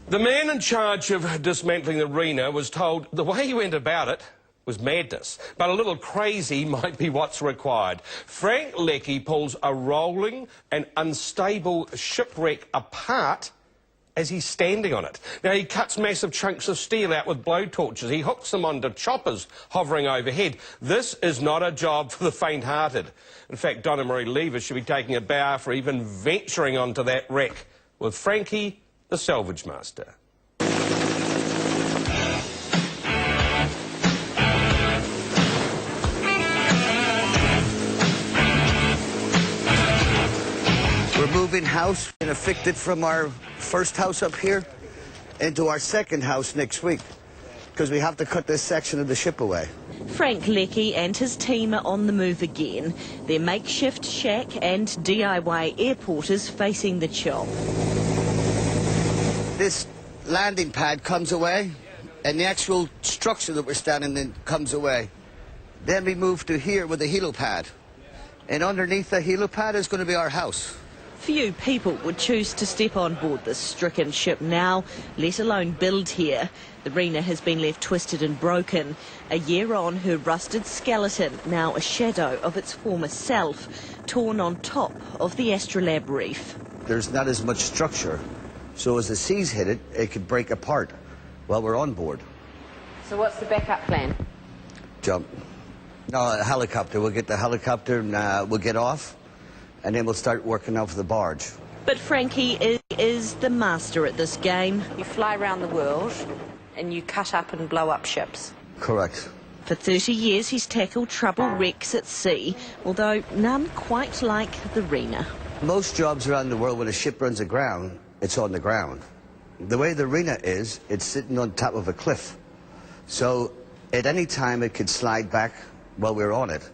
The man in charge of dismantling the Rena was told the way he went about it was madness, but a little crazy might be what's required. Frank Leckie pulls a rolling and unstable shipwreck apart as he's standing on it. Now, he cuts massive chunks of steel out with blowtorches. He hooks them onto choppers hovering overhead. This is not a job for the faint-hearted. In fact, Donna Marie Lever should be taking a bow for even venturing onto that wreck with Frankie, the salvage master. We're moving house and evicted from our first house up here into our second house next week because we have to cut this section of the ship away. Frank Leckie and his team are on the move again. Their makeshift shack and DIY airport is facing the chop. This landing pad comes away and the actual structure that we're standing in comes away. Then we move to here with a helipad. And underneath the helipad is going to be our house. Few people would choose to step on board this stricken ship now, let alone build here. The Rena has been left twisted and broken. A year on, her rusted skeleton, now a shadow of its former self, torn on top of the Astrolabe reef. There's not as much structure, so as the seas hit it, it could break apart while we're on board. So what's the backup plan? Jump. No, a helicopter. We'll get the helicopter and we'll get off. And then we'll start working out for the barge. But Frankie is the master at this game. You fly around the world and you cut up and blow up ships. Correct. For 30 years he's tackled trouble wrecks at sea, although none quite like the Rena. Most jobs around the world, when a ship runs aground, it's on the ground. The way the Rena is, it's sitting on top of a cliff. So at any time it could slide back while we're on it.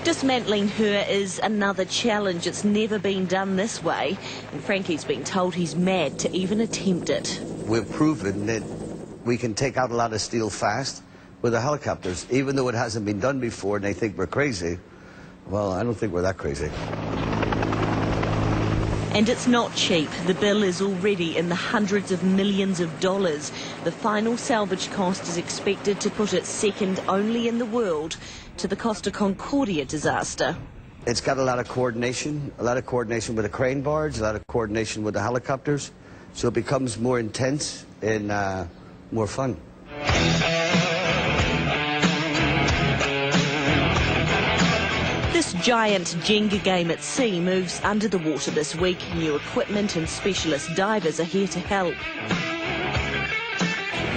Dismantling her is another challenge. It's never been done this way, and Frankie's been told he's mad to even attempt it. We've proven that we can take out a lot of steel fast with the helicopters, even though it hasn't been done before and they think we're crazy. Well, I don't think we're that crazy. And it's not cheap. The bill is already in the hundreds of millions of dollars. The final salvage cost is expected to put it second only in the world to the Costa Concordia disaster. It's got a lot of coordination with the crane barge, a lot of coordination with the helicopters, so it becomes more intense and more fun. This giant Jenga game at sea moves under the water this week. New equipment and specialist divers are here to help.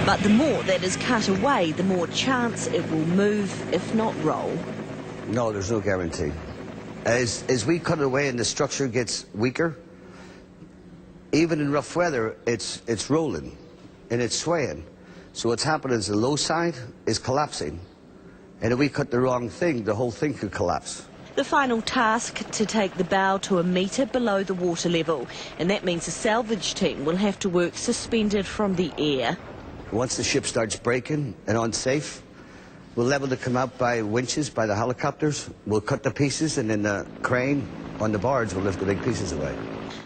But the more that is cut away, the more chance it will move, if not roll. No, there's no guarantee. As we cut it away and the structure gets weaker, even in rough weather, it's rolling and it's swaying. So what's happening is the low side is collapsing. And if we cut the wrong thing, the whole thing could collapse. The final task to take the bow to a metre below the water level, and that means the salvage team will have to work suspended from the air. Once the ship starts breaking and unsafe, we'll level to come out by winches, by the helicopters. We'll cut the pieces, and then the crane on the barge will lift the big pieces away.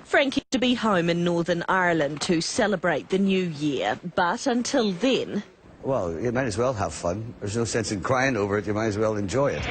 Frankie to be home in Northern Ireland to celebrate the new year, but until then... Well, you might as well have fun. There's no sense in crying over it. You might as well enjoy it.